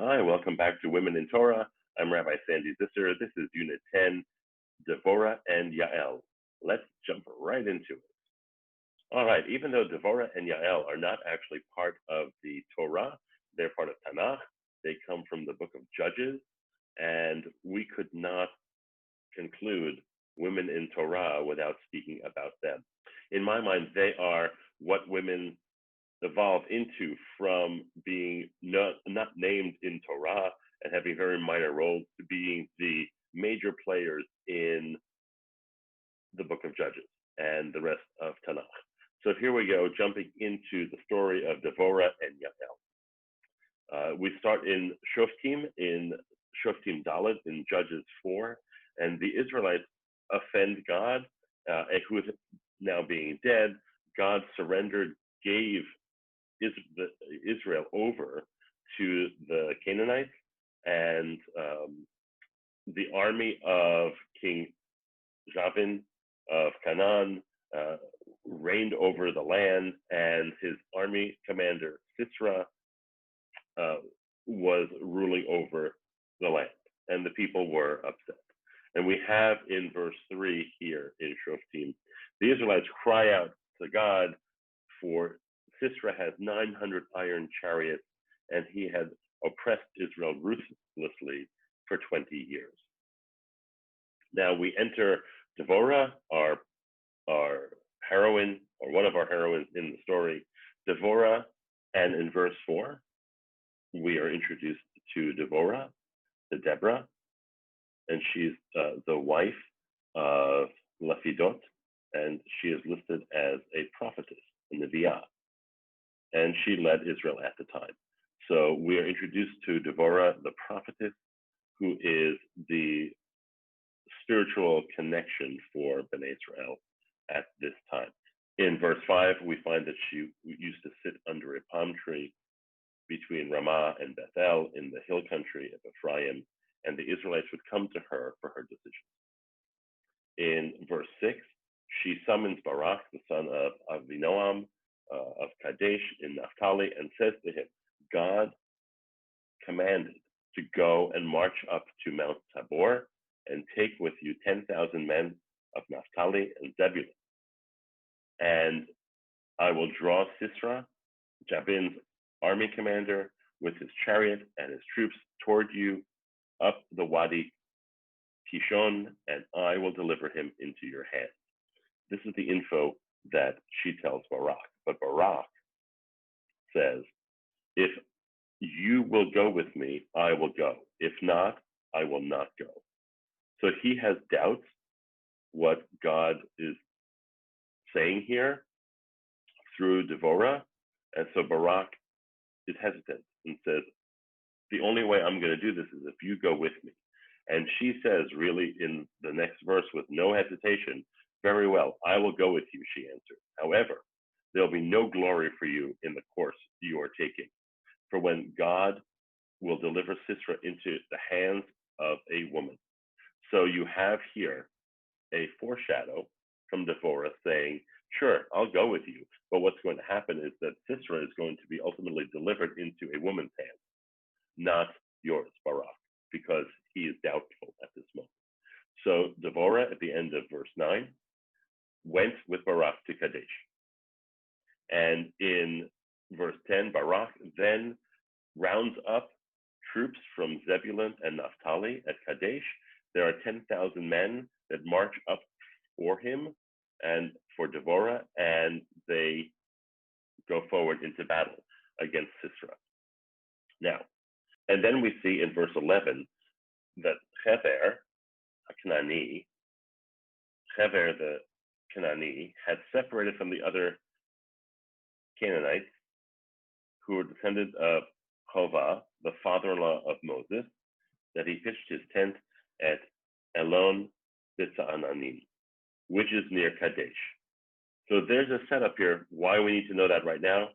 Hi, welcome back to Women in Torah. I'm Rabbi Sandy Zisser. This is Unit 10, Devorah and Yael. Let's jump right into it. All right, even though Devorah and Yael are not actually part of the Torah, they're part of Tanakh. They come from the book of Judges, and we could not conclude Women in Torah without speaking about them. In my mind, they are what women evolve into from being not named in Torah and having very minor roles to being the major players in the book of Judges and the rest of Tanakh. So here we go, jumping into the story of Devorah and Yael. We start in Shoftim Dalet in Judges 4, and the Israelites offend God, who is now being dead. God surrendered, gave Israel over to the Canaanites, and the army of King Javin of Canaan reigned over the land, and his army commander Sisera was ruling over the land, and the people were upset. And we have in verse 3 here in Shoftim, the Israelites cry out to God, for Sisera has 900 iron chariots, and he had oppressed Israel ruthlessly for 20 years. Now we enter Devorah, our heroine, or one of our heroines in the story, Devorah, and in verse 4, we are introduced to Devorah, the Deborah, and she's the wife of Lapidot, and she is listed as a prophetess, a Neviah, and she led Israel at the time. So we are introduced to Devorah, the prophetess, who is the spiritual connection for Bnei Israel at this time. In verse 5, we find that she used to sit under a palm tree between Ramah and Bethel in the hill country of Ephraim, and the Israelites would come to her for her decisions. In verse 6, she summons Barak, the son of Avinoam of Kadesh in Naphtali, and says to him, God commanded to go and march up to Mount Tabor and take with you 10,000 men of Naphtali and Zebulun. And I will draw Sisera, Jabin's army commander, with his chariot and his troops toward you up the Wadi Kishon, and I will deliver him into your hand. This is the info that she tells Barak. But Barak says, if you will go with me, I will go. If not, I will not go. So he has doubts what God is saying here through Devorah. And so Barak is hesitant and says, the only way I'm going to do this is if you go with me. And she says, really, in the next verse with no hesitation, very well, I will go with you, she answered. However, there'll be no glory for you in the course you are taking. For when God will deliver Sisera into the hands of a woman. So you have here a foreshadow from Devorah saying, sure, I'll go with you, but what's going to happen is that Sisera is going to be ultimately delivered into a woman's hands, not yours, Barak, because he is doubtful at this moment. So Devorah, at the end of verse 9, went with Barak to Kadesh. And in verse 10, Barak then rounds up troops from Zebulun and Naphtali at Kadesh. There are 10,000 men that march up for him and for Devorah, and they go forward into battle against Sisera. Now, and then we see in verse 11 that Hever the Canaanite, had separated from the other Canaanites who were descendants of Hova, the father-in-law of Moses, that he pitched his tent at Elon Bitza'ananim, which is near Kadesh. So there's a setup here. Why we need to know that right now?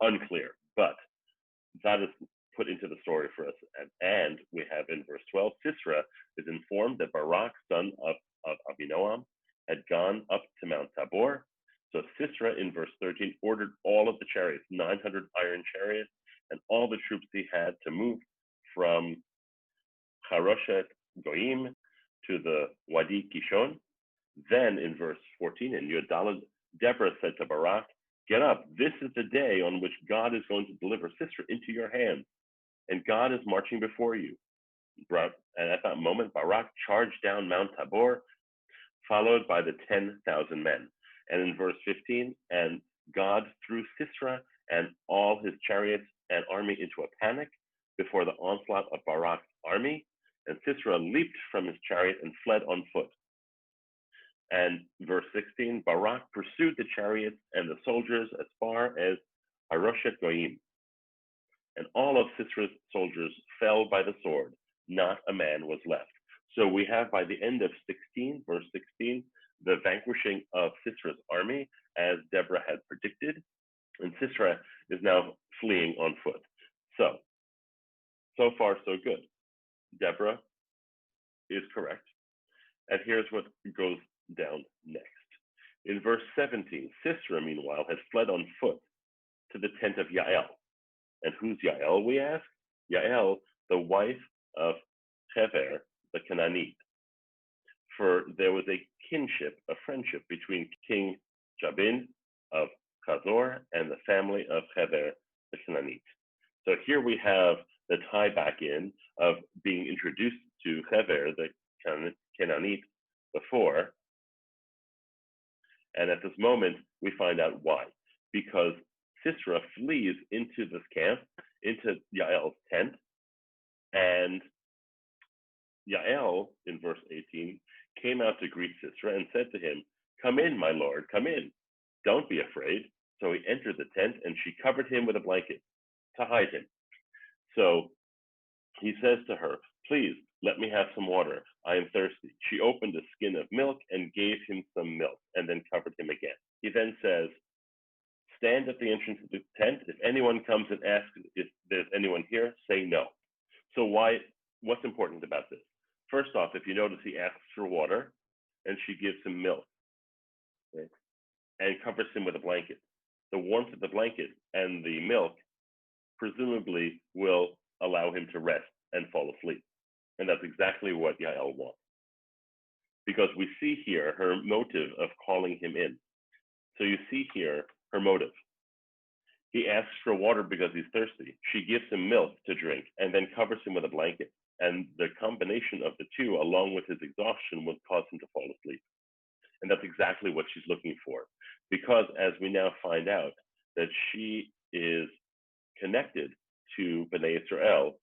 Unclear, but that is put into the story for us. And we have in verse 12, Sisera is informed that Barak, son of Avinoam, had gone up to Mount Tabor. So Sisera, in verse 13, ordered all of the chariots, 900 iron chariots, and all the troops he had to move from Charoshet Goyim to the Wadi Kishon. Then in verse 14, in Yudalad, Deborah said to Barak, "Get up, this is the day on which God is going to deliver Sisera into your hands, and God is marching before you." And at that moment, Barak charged down Mount Tabor, followed by the 10,000 men. And in verse 15, and God threw Sisera and all his chariots and army into a panic before the onslaught of Barak's army, and Sisera leaped from his chariot and fled on foot. And verse 16, Barak pursued the chariots and the soldiers as far as Haroshet Goyim. And all of Sisera's soldiers fell by the sword. Not a man was left. So we have by the end of 16, verse 16, the vanquishing of Sisera's army as Deborah had predicted. And Sisera is now fleeing on foot. So far so good. Deborah is correct. And here's what goes down next. In verse 17, Sisera, meanwhile, had fled on foot to the tent of Yael. And who's Yael, we ask? Yael, the wife of Hever, the Canaanite. For there was a kinship, a friendship between King Jabin of Chazor and the family of Hever, the Canaanite. So here we have the tie back in of being introduced to Hever, the Canaanite, before. And at this moment, we find out why. Because Sisera flees into this camp, into Yael's tent, and Yael, in verse 18, came out to greet Sisera and said to him, "Come in, my lord, come in. Don't be afraid." So he entered the tent, and she covered him with a blanket to hide him. So he says to her, "Please, let me have some water. I am thirsty." She opened a skin of milk and gave him some milk, and then covered him again. He then says, "Stand at the entrance of the tent. If anyone comes and asks if there's anyone here, say no." So what's important about this? First off, if you notice, he asks for water, and she gives him milk, right? And covers him with a blanket. The warmth of the blanket and the milk presumably will allow him to rest and fall asleep. And that's exactly what Yael wants. Because we see here her motive of calling him in. So you see here her motive. He asks for water because he's thirsty. She gives him milk to drink and then covers him with a blanket. And the combination of the two, along with his exhaustion, would cause him to fall asleep. And that's exactly what she's looking for. Because as we now find out, that she is connected to Bnei Israel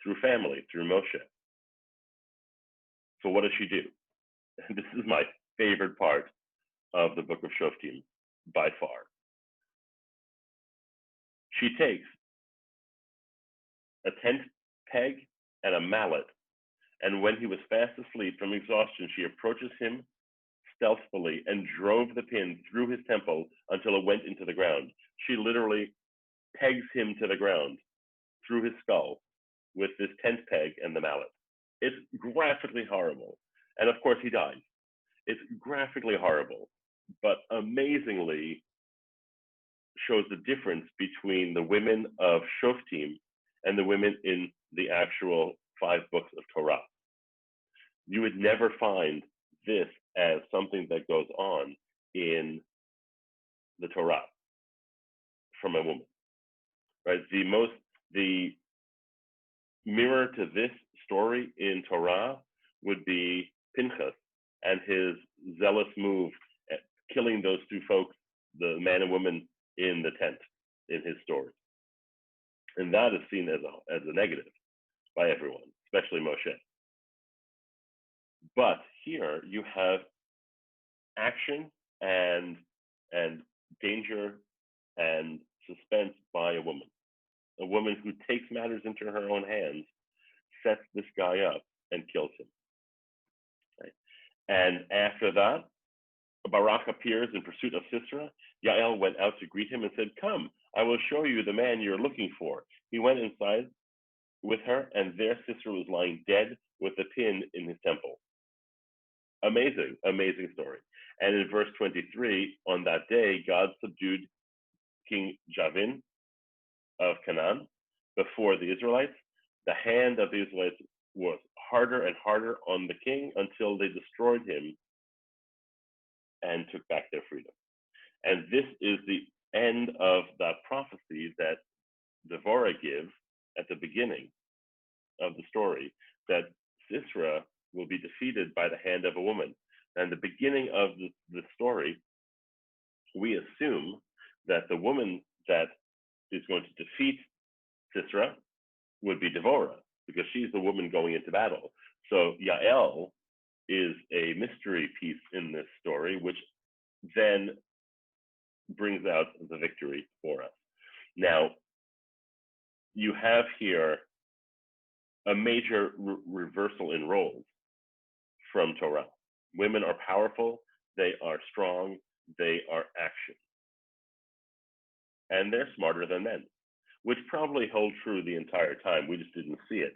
through family, through Moshe. So what does she do? And this is my favorite part of the book of Shoftim, by far. She takes a tent peg and a mallet, and when he was fast asleep from exhaustion, she approaches him stealthily and drove the pin through his temple until it went into the ground. She literally pegs him to the ground through his skull with this tent peg and the mallet. It's graphically horrible. And of course he dies. It's graphically horrible, but amazingly shows the difference between the women of Shoftim and the women in the actual 5 books of Torah. You would never find this as something that goes on in the Torah from a woman, right? The mirror to this story in Torah would be Pinchas and his zealous move at killing those 2 folks, the man and woman in the tent in his story. And that is seen as a negative by everyone, especially Moshe. But here you have action and danger and suspense by a woman who takes matters into her own hands, sets this guy up and kills him. Right? And after that, Barak appears in pursuit of Sisera. Yael went out to greet him and said, "Come, I will show you the man you're looking for." He went inside with her, and there Sisera was lying dead with the pin in his temple. Amazing, amazing story. And in verse 23, on that day, God subdued King Jabin of Canaan, before the Israelites, the hand of the Israelites was harder and harder on the king until they destroyed him and took back their freedom. And this is the end of that prophecy that Devorah gives at the beginning of the story, that Sisera will be defeated by the hand of a woman. And the beginning of the story, we assume that the woman that is going to defeat Sisera would be Devorah, because she's the woman going into battle. So Yael is a mystery piece in this story, which then brings out the victory for us. Now, you have here a major reversal in roles from Torah. Women are powerful, they are strong, they are action. And they're smarter than men, which probably hold true the entire time. We just didn't see it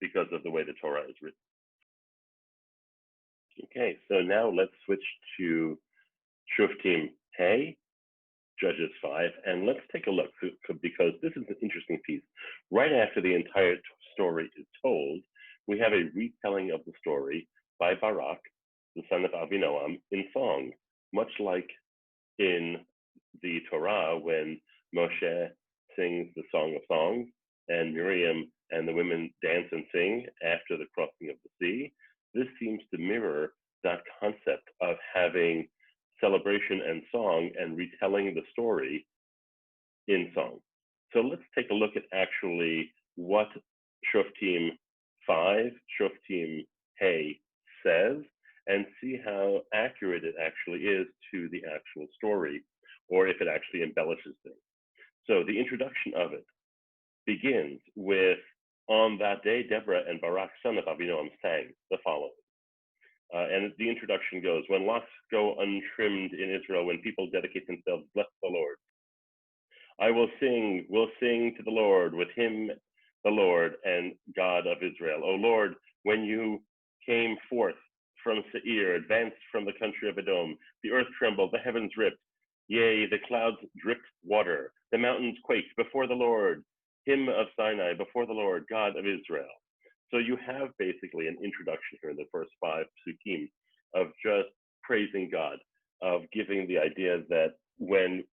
because of the way the Torah is written. Okay, so now let's switch to Shoftim Hey, Judges 5, and let's take a look, because this is an interesting piece. Right after the entire story is told, we have a retelling of the story by Barak, the son of Avinoam, in song, much like in the Torah when Moshe sings the Song of Songs and Miriam and the women dance and sing after the crossing of the sea. This seems to mirror that concept of having celebration and song and retelling the story in song. So let's take a look at actually what Shoftim 5, Shoftim Hey says, and see how accurate it actually is to the actual story, or if it actually embellishes things. So the introduction of it begins with, on that day, Deborah and Barak, son of Avinoam, sang the following. And the introduction goes, when locks go untrimmed in Israel, when people dedicate themselves, bless the Lord. I will sing to the Lord, with him the Lord and God of Israel. O Lord, when you came forth from Seir, advanced from the country of Edom, the earth trembled, the heavens ripped, yea, the clouds dripped water, the mountains quaked before the Lord, him of Sinai, before the Lord, God of Israel. So you have basically an introduction here in the first 5 psukim of just praising God, of giving the idea that when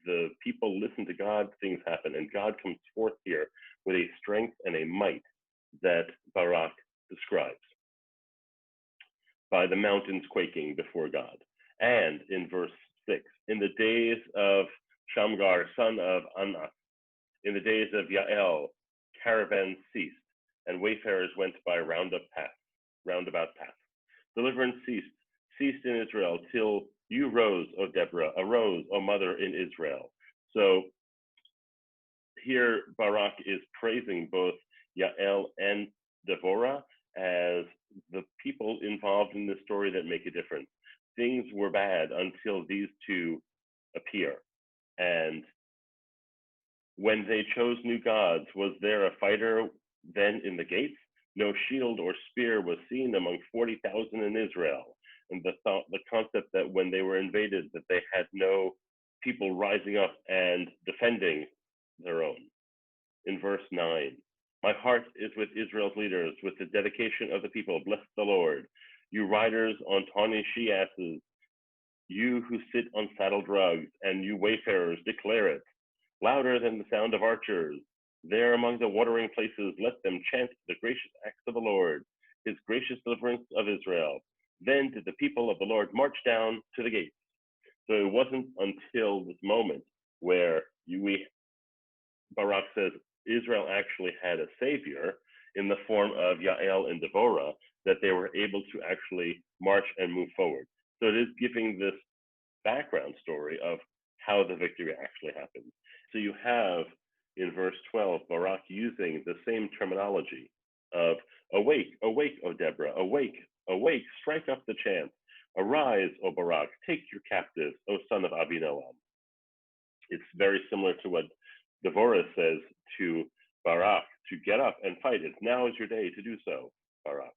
the people listen to God, things happen, and God comes forth here with a strength and a might that Barak describes, by the mountains quaking before God. And in verse 6, in the days of Shamgar, son of Anas, in the days of Yael, caravans ceased, and wayfarers went by roundabout paths. Deliverance ceased in Israel, till you rose, O Deborah, arose, O mother in Israel. So here Barak is praising both Yael and Devorah as the people involved in this story that make a difference. Things were bad until these two appear. And when they chose new gods, was there a fighter then in the gates? No shield or spear was seen among 40,000 in Israel. And the concept that when they were invaded, that they had no people rising up and defending their own. In verse 9, my heart is with Israel's leaders, with the dedication of the people. Bless the Lord. You riders on tawny she-asses, you who sit on saddled rugs, and you wayfarers, declare it. Louder than the sound of archers. There among the watering places, let them chant the gracious acts of the Lord, his gracious deliverance of Israel. Then did the people of the Lord march down to the gates. So it wasn't until this moment where Barak says Israel actually had a savior in the form of Yael and Devorah that they were able to actually march and move forward. So it is giving this background story of how the victory actually happened. So you have in verse 12, Barak using the same terminology of awake, awake, O Deborah, awake, awake, strike up the chant. Arise, O Barak, take your captives, O son of Abinoam. It's very similar to what Devorah says to Barak, to get up and fight. It's now is your day to do so, Barak.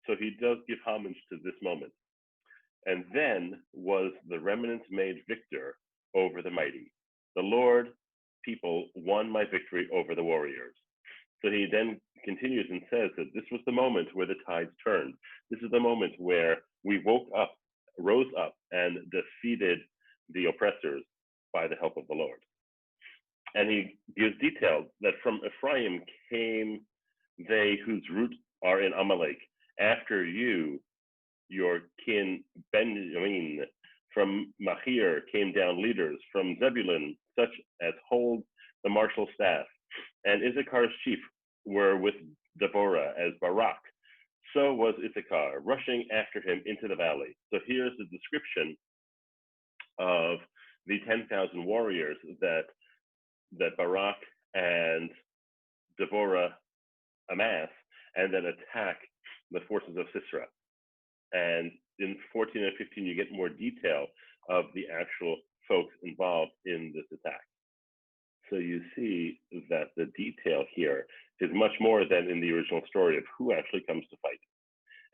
So he does give homage to this moment. And then was the remnant made victor over the mighty. The Lord people won my victory over the warriors. So he then continues and says that this was the moment where the tides turned. This is the moment where we rose up, and defeated the oppressors by the help of the Lord. And he gives details that from Ephraim came they whose roots are in Amalek. After you, your kin Benjamin. From Machir came down leaders. From Zebulun, such as hold the martial staff. And Issachar's chief were with Devorah as Barak. So was Issachar, rushing after him into the valley. So here's the description of the 10,000 warriors that Barak and Devorah amass and then attack the forces of Sisera. And in 14 and 15, you get more detail of the actual folks involved in this attack. So you see that the detail here is much more than in the original story of who actually comes to fight.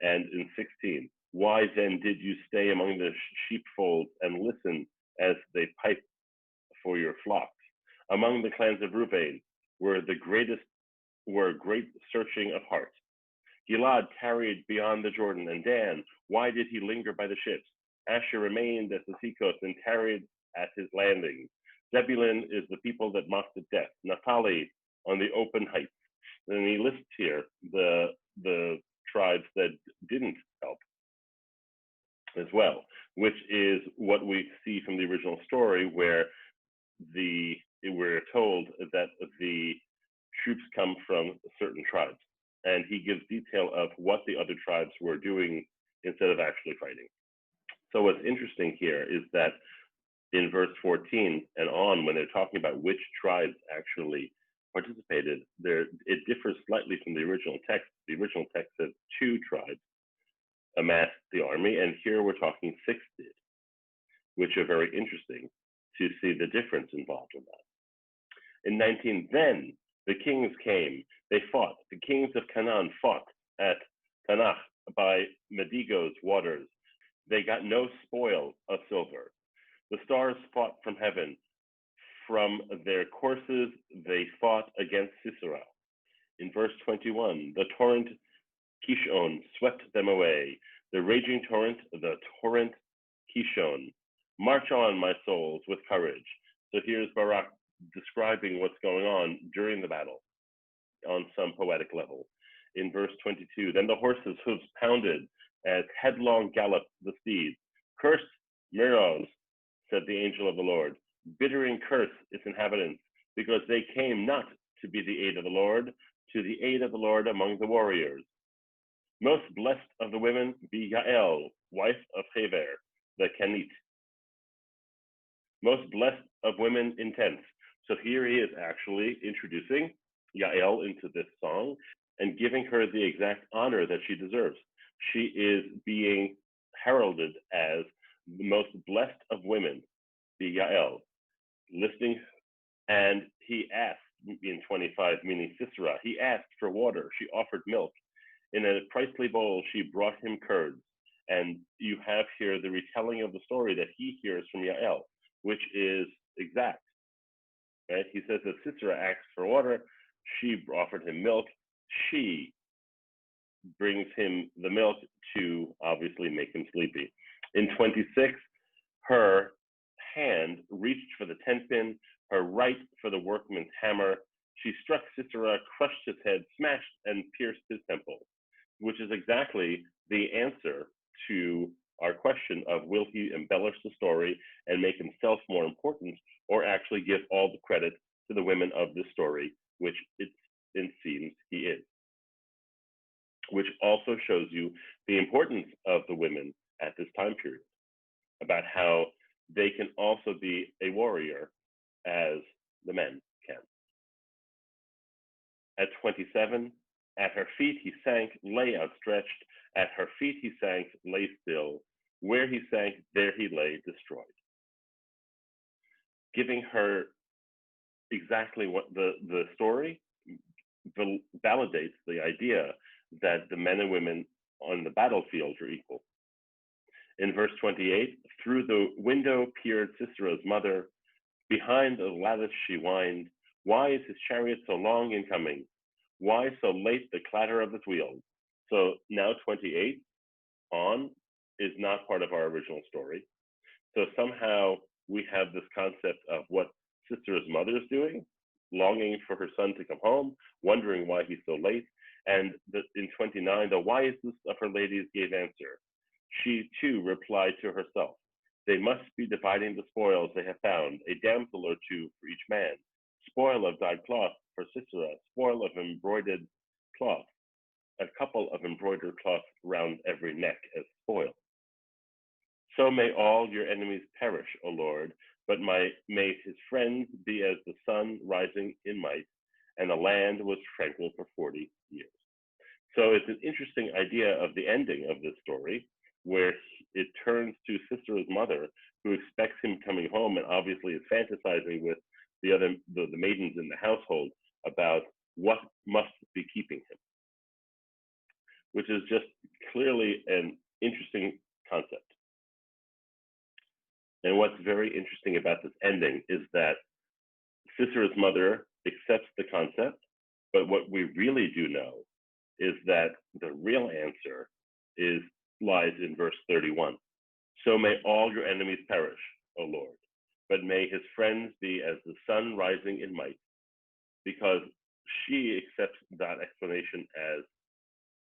And in 16, why then did you stay among the sheepfolds and listen as they pipe for your flocks? Among the clans of Reuben were great searching of heart. Gilad tarried beyond the Jordan, and Dan, why did he linger by the ships? Asher remained at the seacoast and tarried at his landing. Zebulun is the people that mocked at death. Naphtali on the open heights. And he lists here the tribes that didn't help as well, which is what we see from the original story, where we're told that the troops come from certain tribes. And he gives detail of what the other tribes were doing instead of actually fighting. So what's interesting here is that in verse 14 and on, when they're talking about which tribes actually participated, it differs slightly from the original text. The original text says 2 tribes amassed the army, and here we're talking 6 did, which are very interesting to see the difference involved in that. In 19, then the kings came, they fought. The kings of Canaan fought at Tanach by Medigo's waters. They got no spoil of silver. The stars fought from heaven. From their courses, they fought against Sisera. In verse 21, the torrent Kishon swept them away. The raging torrent, the torrent Kishon. March on, my souls, with courage. So here's Barak describing what's going on during the battle on some poetic level. In verse 22, then the horses' hooves pounded as headlong galloped the steeds. Curse Meroz, said the angel of the Lord. Bittering curse its inhabitants, because they came not to be the aid of the Lord, to the aid of the Lord among the warriors. Most blessed of the women be Yael, wife of Hever, the Kenite. Most blessed of women in tents. So here he is actually introducing Yael into this song and giving her the exact honor that she deserves. She is being heralded as the most blessed of women, be Yael, listing, and he asked in 25, meaning Sisera, he asked for water, she offered milk. In a princely bowl, she brought him curds. And you have here the retelling of the story that he hears from Yael, which is exact. Right? He says that Sisera asked for water, she offered him milk, she brings him the milk to obviously make him sleepy. In 26, her hand reached for the tent pin, her right for the workman's hammer. She struck Sisera, crushed his head, smashed and pierced his temple, which is exactly the answer to our question of will he embellish the story and make himself more important, or actually give all the credit to the women of this story, which it seems he is. Which also shows you the importance of the women at this time period, about how they can also be a warrior as the men can. At 27, at her feet he sank, lay outstretched. At her feet he sank, lay still. Where he sank, there he lay, destroyed. Giving her exactly what the story validates the idea that the men and women on the battlefield are equal. In verse 28, through the window peered Sisera's mother. Behind the lattice she whined, why is his chariot so long in coming? Why so late the clatter of its wheels? So now 28 on is not part of our original story. So somehow we have this concept of what Sisera's mother is doing, longing for her son to come home, wondering why he's so late. And in 29, the wisest of her ladies gave answer. She too replied to herself, they must be dividing the spoils they have found, a damsel or two for each man. Spoil of dyed cloth for Sisera, spoil of embroidered cloth, a couple of embroidered cloth round every neck as spoil. So may all your enemies perish, O Lord, but may his friends be as the sun rising in might, and the land was tranquil for 40 years. So it's an interesting idea of the ending of this story, where it turns to Sisera's mother, who expects him coming home and obviously is fantasizing with the maidens in the household about what must be keeping him, which is just clearly an interesting concept. And what's very interesting about this ending is that Sisera's mother accepts the concept, but what we really do know is that the real answer lies in verse 31. So may all your enemies perish, O Lord, but may his friends be as the sun rising in might, because she accepts that explanation as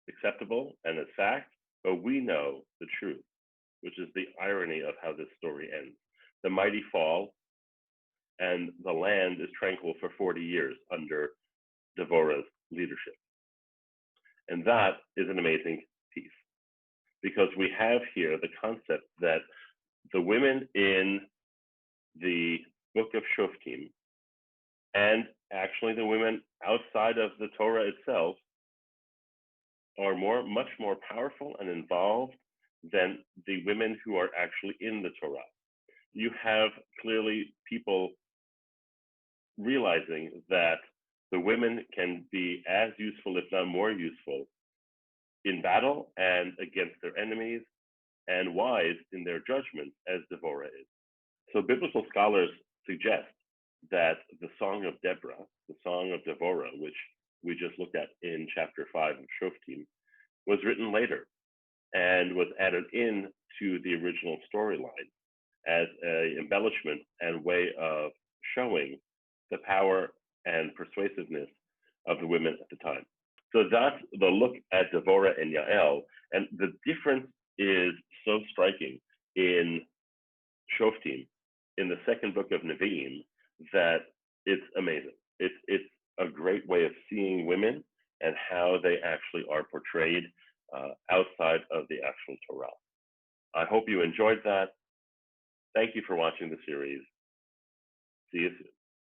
acceptable and as fact, but we know the truth, which is the irony of how this story ends. The mighty fall, and the land is tranquil for 40 years under Devorah's leadership. And that is an amazing piece, because we have here the concept that the women in the book of Shoftim, and actually the women outside of the Torah itself, are much more powerful and involved than the women who are actually in the Torah. You have clearly people realizing that the women can be as useful, if not more useful, in battle and against their enemies, and wise in their judgment as Devorah is. So biblical scholars suggest that the Song of Deborah, the Song of Devorah, which we just looked at in chapter 5 of Shoftim, was written later and was added in to the original storyline as an embellishment and way of showing the power and persuasiveness of the women at the time. So that's the look at Devorah and Yael, and the difference is so striking in Shoftim, in the second book of Nevi'im, that it's amazing. It's a great way of seeing women and how they actually are portrayed outside of the actual Torah. I hope you enjoyed that. Thank you for watching the series. See you soon.